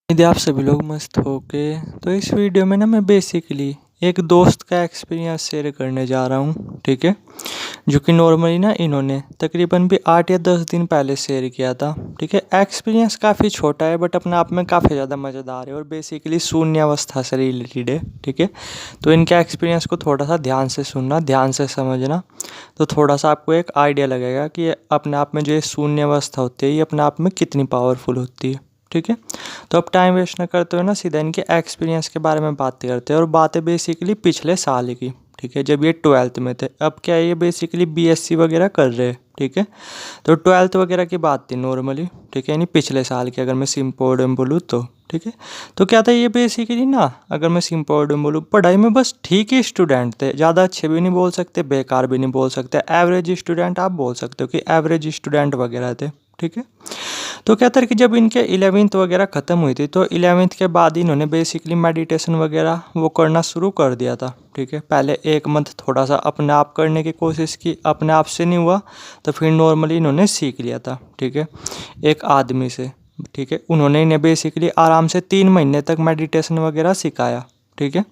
यदि आप सभी लोग मस्त होके तो इस वीडियो में ना मैं बेसिकली एक दोस्त का एक्सपीरियंस शेयर करने जा रहा हूँ। ठीक है, जो कि नॉर्मली ना इन्होंने तकरीबन भी 8 या 10 दिन पहले शेयर किया था। ठीक है, एक्सपीरियंस काफ़ी छोटा है बट अपने आप में काफ़ी ज़्यादा मज़ेदार है और बेसिकली शून्यावस्था से रिलेटेड है। ठीक है, तो इनके एक्सपीरियंस को थोड़ा सा ध्यान से सुनना, ध्यान से समझना, तो थोड़ा सा आपको एक आइडिया लगेगा कि अपने आप में जो ये शून्यावस्था होती है ये अपने आप में कितनी पावरफुल होती है। ठीक है, तो अब टाइम वेस्ट ना करते हुए ना सीधा इनके एक्सपीरियंस के बारे में बात करते हैं और बातें बेसिकली पिछले साल की। ठीक है, जब ये 12th में थे, अब क्या है ये बेसिकली बीएससी वगैरह कर रहे हैं। ठीक है, तो 12th वगैरह की बात थी नॉर्मली। ठीक है, यानी पिछले साल की अगर मैं सिंपल बोलूँ तो। ठीक है, तो क्या था ये बेसिकली ना, अगर मैं सिंपल बोलूँ, पढ़ाई में बस ठीक ही स्टूडेंट थे, ज़्यादा अच्छे भी नहीं बोल सकते, बेकार भी नहीं बोल सकते, एवरेज स्टूडेंट आप बोल सकते हो कि एवरेज स्टूडेंट वगैरह थे। ठीक है, तो क्या था कि जब इनके 11th वगैरह ख़त्म हुई थी तो 11th के बाद इन्होंने बेसिकली मेडिटेशन वगैरह वो करना शुरू कर दिया था। ठीक है, पहले 1 मंथ थोड़ा सा अपने आप करने की कोशिश की, अपने आप से नहीं हुआ तो फिर नॉर्मली इन्होंने सीख लिया था। ठीक है, एक आदमी से। ठीक है, उन्होंने इन्हें बेसिकली आराम से 3 महीने तक मेडिटेशन वगैरह सिखाया। ठीक है,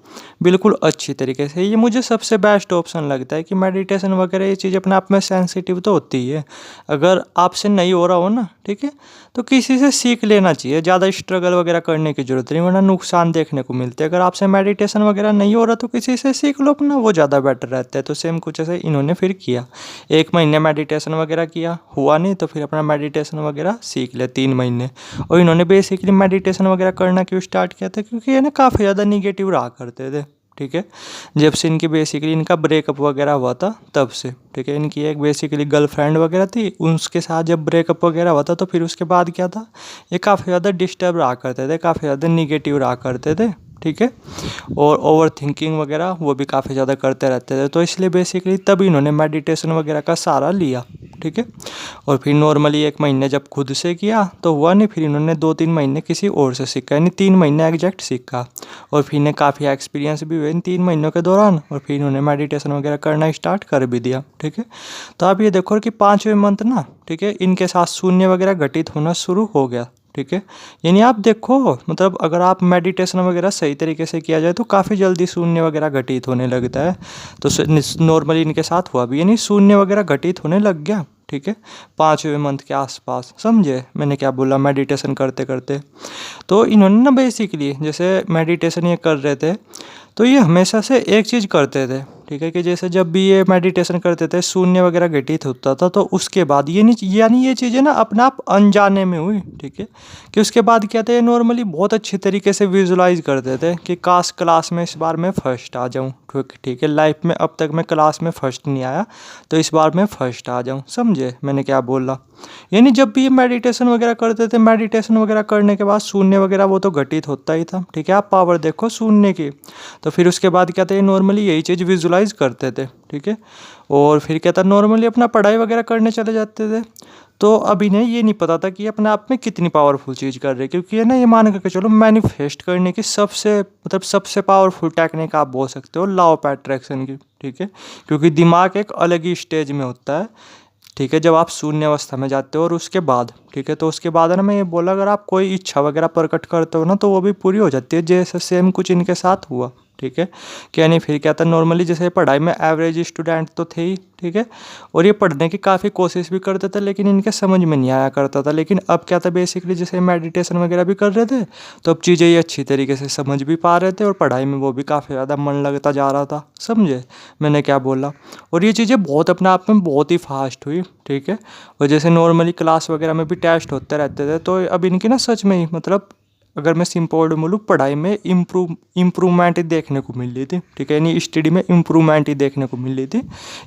बिल्कुल अच्छी तरीके से। ये मुझे सबसे बेस्ट ऑप्शन लगता है कि मेडिटेशन वगैरह ये चीज़ अपने आप में सेंसिटिव तो होती ही है। अगर आपसे नहीं हो रहा हो ना, ठीक है, तो किसी से सीख लेना चाहिए, ज़्यादा स्ट्रगल वगैरह करने की ज़रूरत नहीं, वरना नुकसान देखने को मिलते हैं। अगर आपसे मेडिटेशन वगैरह नहीं हो रहा तो किसी से सीख लो अपना, वो ज़्यादा बेटर रहता है। तो सेम कुछ ऐसे इन्होंने फिर किया, 1 महीने मेडिटेशन वगैरह किया, हुआ नहीं तो फिर अपना मेडिटेशन वगैरह सीख लिया 3 महीने। और इन्होंने बेसिकली मेडिटेशन वगैरह करना क्यों स्टार्ट किया था, क्योंकि ये ना काफ़ी ज़्यादा निगेटिव रहा करते थे। ठीक है, जब से इनकी बेसिकली इनका ब्रेकअप वगैरह हुआ था तब से। ठीक है, इनकी एक बेसिकली गर्लफ्रेंड वगैरह थी, उसके साथ जब ब्रेकअप वगैरह हुआ था तो फिर उसके बाद क्या था, ये काफ़ी ज़्यादा डिस्टर्ब रहा करते थे, काफ़ी ज़्यादा निगेटिव रहा करते थे। ठीक है, और ओवर थिंकिंग वगैरह वो भी काफ़ी ज़्यादा करते रहते थे, तो इसलिए बेसिकली तब इन्होंने मेडिटेशन वगैरह का सहारा लिया। ठीक है, और फिर नॉर्मली 1 महीने जब खुद से किया तो हुआ नहीं, फिर इन्होंने 2-3 महीने किसी और से सीखा, यानी 3 महीने एग्जैक्ट सीखा। और फिर इन्हें काफ़ी एक्सपीरियंस भी हुए इन 3 महीनों के दौरान, और फिर इन्होंने मेडिटेशन वगैरह करना स्टार्ट कर भी दिया। ठीक है, तो आप ये देखो कि 5वें मंथ ना, ठीक है, इनके साथ शून्य वगैरह घटित होना शुरू हो गया। ठीक है, यानी आप देखो, मतलब अगर आप मेडिटेशन वगैरह सही तरीके से किया जाए तो काफ़ी जल्दी शून्य वगैरह घटित होने लगता है। तो नॉर्मली इनके साथ हुआ भी, यानी शून्य वगैरह घटित होने लग गया। ठीक है, 5वें मंथ के आसपास, समझे मैंने क्या बोला, मेडिटेशन करते करते। तो इन्होंने ना बेसिकली जैसे मेडिटेशन ये कर रहे थे तो ये हमेशा से एक चीज़ करते थे। ठीक है, कि जैसे जब भी ये मेडिटेशन करते थे शून्य वगैरह घटित होता था तो उसके बाद ये नहीं, यानी ये चीज़ें ना अपने आप अनजाने में हुई। ठीक है, कि उसके बाद क्या था, ये नॉर्मली बहुत अच्छी तरीके से विजुलाइज करते थे कि काश क्लास में इस बार मैं फर्स्ट आ जाऊँ। ठीक है, लाइफ में अब तक मैं क्लास में फर्स्ट नहीं आया तो इस बार मैं फर्स्ट आ जाऊँ। समझे मैंने क्या बोला, यानी जब भी ये मेडिटेशन वगैरह करते थे, मेडिटेशन वगैरह करने के बाद शून्य वगैरह वो तो घटित होता ही था। ठीक है, आप पावर देखो शून्य की। तो फिर उसके बाद क्या था, ये नॉर्मली यही चीज़ विजुलाइज करते थे। ठीक है, और फिर क्या था, नॉर्मली अपना पढ़ाई वगैरह करने चले जाते थे। तो अब इन्हें ये नहीं पता था कि ये अपने आप में कितनी पावरफुल चीज़ कर रहे हैं, क्योंकि ये ना ये मान करके चलो मैनिफेस्ट करने की सबसे मतलब सबसे पावरफुल टेक्निक आप बोल सकते हो लॉ ऑफ अट्रैक्शन की। ठीक है, क्योंकि दिमाग एक अलग ही स्टेज में होता है। ठीक है, जब आप शून्य अवस्था में जाते हो और उसके बाद, ठीक है, तो उसके बाद है ना, मैं ये बोला, अगर आप कोई इच्छा वगैरह प्रकट करते हो ना तो वो भी पूरी हो जाती है, जैसे सेम कुछ इनके साथ हुआ। ठीक है, क्या नहीं, फिर क्या था, नॉर्मली जैसे पढ़ाई में एवरेज स्टूडेंट तो थे ही। ठीक है, और ये पढ़ने की काफ़ी कोशिश भी करते थे लेकिन इनके समझ में नहीं आया करता था। लेकिन अब क्या था, बेसिकली जैसे मेडिटेशन वगैरह भी कर रहे थे तो अब चीज़ें ये अच्छी तरीके से समझ भी पा रहे थे और पढ़ाई में वो भी काफ़ी ज़्यादा मन लगता जा रहा था। समझे मैंने क्या बोला, और ये चीज़ें बहुत अपने आप में बहुत ही फास्ट हुई। ठीक है, और जैसे नॉर्मली क्लास वगैरह में भी टेस्ट होते रहते थे तो अब इनकी ना सच में ही, मतलब अगर मैं सिंपल बोलूँ, पढ़ाई में इम्प्रूवमेंट ही देखने को मिल रही थी। ठीक है, यानी स्टडी में इम्प्रूवमेंट ही देखने को मिल रही थी,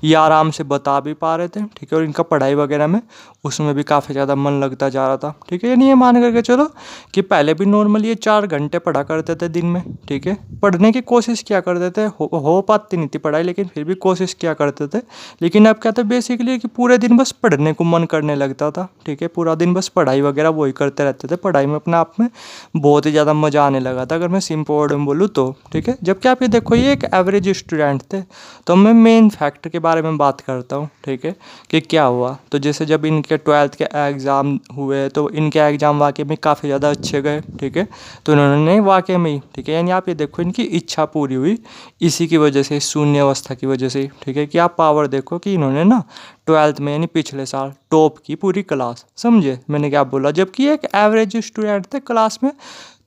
ये आराम से बता भी पा रहे थे। ठीक है, और इनका पढ़ाई वगैरह में उसमें भी काफ़ी ज़्यादा मन लगता जा रहा था। ठीक है, यानी ये मान करके चलो कि पहले भी नॉर्मली ये 4 घंटे पढ़ा करते थे दिन में। ठीक है, पढ़ने की कोशिश किया करते थे, हो पाती नहीं थी पढ़ाई लेकिन फिर भी कोशिश किया करते थे। लेकिन अब क्या था, बेसिकली कि पूरे दिन बस पढ़ने को मन करने लगता था। ठीक है, पूरा दिन बस पढ़ाई वगैरह वही करते रहते थे, पढ़ाई में अपने आप में बहुत ही ज़्यादा मज़ा आने लगा था, अगर मैं सिंपल वर्ड में बोलूँ तो, ठीक है। जबकि आप ये देखो ये एक एवरेज स्टूडेंट थे। तो मैं मेन फैक्ट के बारे में बात करता हूँ, ठीक है, कि क्या हुआ। तो जैसे जब इनके 12th के एग्ज़ाम हुए तो इनके एग्ज़ाम वाकई में काफ़ी ज़्यादा अच्छे गए, ठीक है। तो इन्होंने वाकई में ही, ठीक है, यानी आप ये देखो इनकी इच्छा पूरी हुई इसी की वजह से, शून्य अवस्था की वजह से, ठीक है। कि आप पावर देखो कि इन्होंने ना 12th में यानी पिछले साल टॉप की पूरी क्लास, समझे मैंने क्या बोला। जबकि एक एवरेज स्टूडेंट थे क्लास में,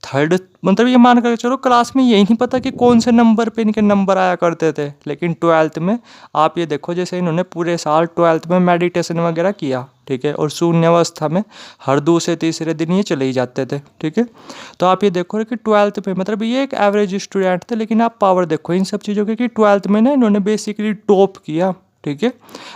थर्ड, मतलब ये मान कर चलो क्लास में यही नहीं पता कि कौन से नंबर पे इनके नंबर आया करते थे। लेकिन 12th में आप ये देखो जैसे इन्होंने पूरे साल 12th में मेडिटेशन वगैरह किया, ठीक है, और शून्य अवस्था में हर दूसरे तीसरे दिन ये चले ही जाते थे, ठीक है। तो आप ये देखो कि 12th में, मतलब ये एक एवरेज स्टूडेंट थे, लेकिन आप पावर देखो इन सब चीज़ों की कि 12th में ना इन्होंने बेसिकली टॉप किया, ठीक है।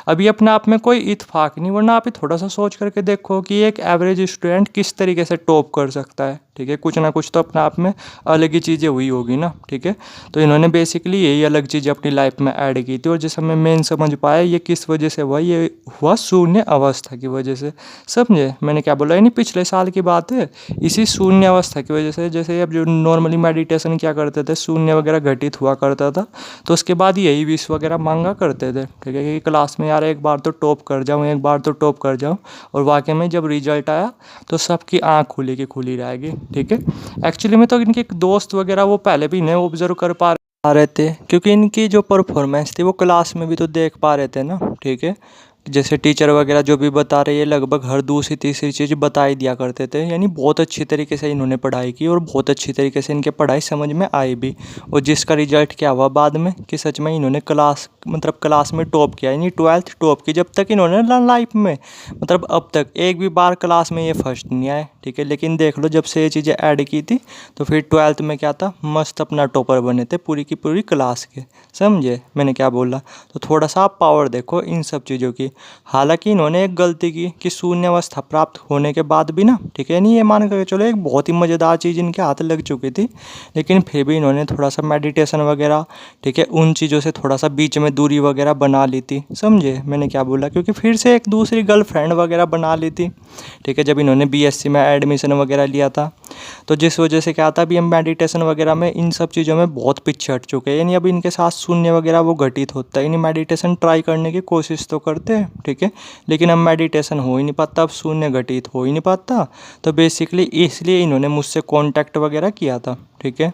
अभी अपने आप में कोई इत्फाक नहीं, वरना आप ही थोड़ा सा सोच करके देखो कि एक एवरेज स्टूडेंट किस तरीके से टॉप कर सकता है, ठीक है। कुछ ना कुछ तो अपने आप में अलग ही चीज़ें हुई होगी ना, ठीक है। तो इन्होंने बेसिकली यही अलग चीज़ें अपनी लाइफ में ऐड की थी, और जैसे मैं मेन समझ पाया ये किस वजह से हुआ, ये हुआ शून्य अवस्था की वजह से, समझे मैंने क्या बोला। यानी पिछले साल की बात है, इसी शून्य अवस्था की वजह से, जैसे अब जो नॉर्मली मेडिटेशन क्या करते थे, शून्य वगैरह घटित हुआ करता था, तो उसके बाद यही विश वगैरह मांगा करते थे, ठीक है, कि क्लास में यार एक बार तो टॉप कर जाऊँ, एक बार तो टॉप कर जाऊँ। और वाकई में जब रिजल्ट आया तो सबकी आँख खुली की खुली रहेगी, ठीक है। एक्चुअली में तो इनके एक दोस्त वगैरह वो पहले भी इन्हें ऑब्जर्व कर पा रहे थे, क्योंकि इनकी जो परफॉर्मेंस थी वो क्लास में भी तो देख पा रहे थे ना, ठीक है। जैसे टीचर वगैरह जो भी बता रहे हैं लगभग हर दूसरी तीसरी चीज़ बता ही दिया करते थे। यानी बहुत अच्छी तरीके से इन्होंने पढ़ाई की और बहुत अच्छी तरीके से इनके पढ़ाई समझ में आई भी। और जिसका रिजल्ट क्या हुआ बाद में कि सच में इन्होंने क्लास, मतलब क्लास में टॉप किया, यानी 12th टॉप की। जब तक इन्होंने लाइफ में, मतलब अब तक एक भी बार क्लास में ये फर्स्ट नहीं आए, ठीक है। लेकिन देख लो जब से ये चीज़ें ऐड की थी तो फिर 12th में क्या था, मस्त अपना टॉपर बने थे पूरी की पूरी क्लास के, समझे मैंने क्या बोला। तो थोड़ा सा आप पावर देखो इन सब चीज़ों की। हालांकि इन्होंने एक गलती की कि शून्य अवस्था प्राप्त होने के बाद भी ना, ठीक है, नहीं ये मान कर चलो एक बहुत ही मज़ेदार चीज़ इनके हाथ लग चुकी थी, लेकिन फिर भी इन्होंने थोड़ा सा मेडिटेशन वगैरह, ठीक है, उन चीज़ों से थोड़ा सा बीच में दूरी वगैरह बना ली थी, समझे मैंने क्या बोला। क्योंकि फिर से एक दूसरी गर्लफ्रेंड वगैरह बना ली थी, ठीक है, जब इन्होंने बीएससी में एडमिशन वगैरह लिया था। तो जिस वजह से क्या था, अभी हम मेडिटेशन वगैरह में इन सब चीज़ों में बहुत पीछे हट चुके हैं। यानी अब इनके साथ शून्य वगैरह वो घटित होता है। यानी मेडिटेशन ट्राई करने की कोशिश तो करते हैं, ठीक है, लेकिन अब मेडिटेशन हो ही नहीं पाता, अब शून्य घटित हो ही नहीं पाता। तो बेसिकली इसलिए इन्होंने मुझसे कॉन्टैक्ट वगैरह किया था, ठीक है,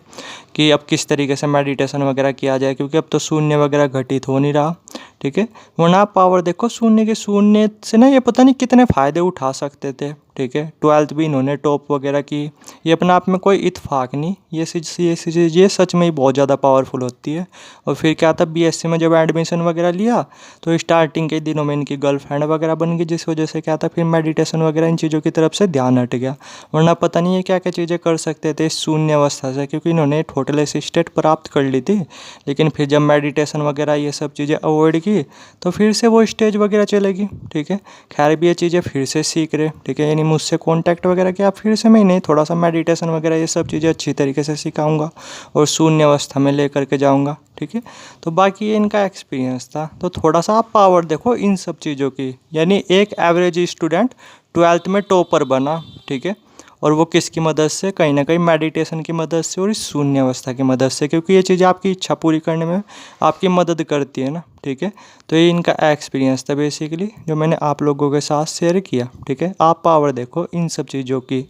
कि अब किस तरीके से मेडिटेशन वगैरह किया जाए, क्योंकि अब तो शून्य वगैरह घटित हो नहीं रहा, ठीक है। वरना आप पावर देखो शून्य के, शून्य से ना ये पता नहीं कितने फ़ायदे उठा सकते थे, ठीक है। 12th भी इन्होंने टॉप वगैरह की, ये अपने आप में कोई इत्फाक नहीं, ये सच में ही बहुत ज़्यादा पावरफुल होती है। और फिर क्या था, बीएससी में जब एडमिशन वगैरह लिया तो स्टार्टिंग के दिनों में इनकी गर्लफ्रेंड वगैरह बन गई, जिस वजह से क्या था फिर मेडिटेशन वगैरह इन चीज़ों की तरफ से ध्यान हट गया। वरना पता नहीं है क्या क्या चीज़ें कर सकते थे इस शून्य अवस्था से, क्योंकि इन्होंने टोटल स्टेट प्राप्त कर ली थी। लेकिन फिर जब मेडिटेशन वगैरह ये सब चीज़ें अवॉइड की तो फिर से वो स्टेज वगैरह चलेगी, ठीक है। खैर भी ये चीज़ें फिर से सीख रहे, ठीक है, यानी मुझसे कॉन्टैक्ट वगैरह किया, फिर से मैं इन्हें थोड़ा सा मेडिटेशन वगैरह ये सब चीज़ें अच्छी तरीके से सिखाऊंगा और शून्य अवस्था में ले करके जाऊंगा, ठीक है। तो बाकी ये इनका एक्सपीरियंस था। तो थोड़ा सा आप पावर देखो इन सब चीज़ों की। यानी एक एवरेज स्टूडेंट 12th में टॉपर बना, ठीक है, और वो किसकी मदद से, कहीं ना कहीं मेडिटेशन की मदद से और इस शून्य अवस्था की मदद से, क्योंकि ये चीज़ें आपकी इच्छा पूरी करने में आपकी मदद करती है ना, ठीक है। तो ये इनका एक्सपीरियंस था बेसिकली जो मैंने आप लोगों के साथ शेयर किया, ठीक है। आप पावर देखो इन सब चीज़ों की।